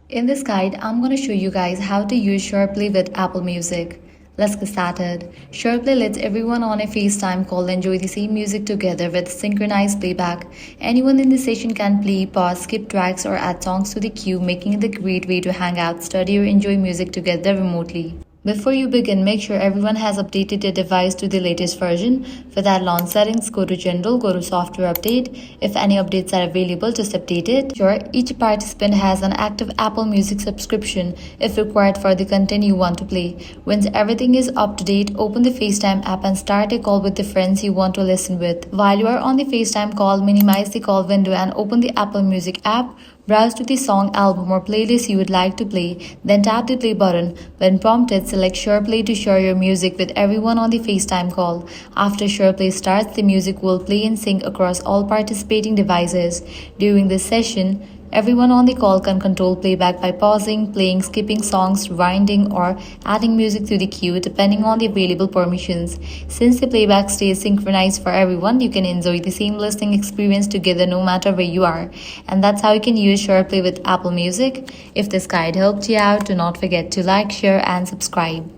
In this guide, I'm going to show you guys how to use SharePlay with Apple Music. Let's get started. SharePlay lets everyone on a FaceTime call enjoy the same music together with synchronized playback. Anyone in the session can play, pause, skip tracks, or add songs to the queue, making it a great way to hang out, study, or enjoy music together remotely. Before you begin, make sure everyone has updated their device to the latest version. For that, launch settings, go to General, go to Software Update. If any updates are available, just update it. Sure, each participant has an active Apple Music subscription if required for the content you want to play. Once everything is up to date, open the FaceTime app and start a call with the friends you want to listen with. While you are on the FaceTime call, minimize the call window and open the Apple Music app. Browse to the song, album, or playlist you would like to play, then tap the play button. When prompted, select SharePlay to share your music with everyone on the FaceTime call. After SharePlay starts, the music will play in sync across all participating devices. During this session, everyone on the call can control playback by pausing, playing, skipping songs, rewinding, or adding music to the queue depending on the available permissions. Since the playback stays synchronized for everyone, you can enjoy the same listening experience together no matter where you are. And that's how you can use SharePlay with Apple Music. If this guide helped you out, do not forget to like, share, and subscribe.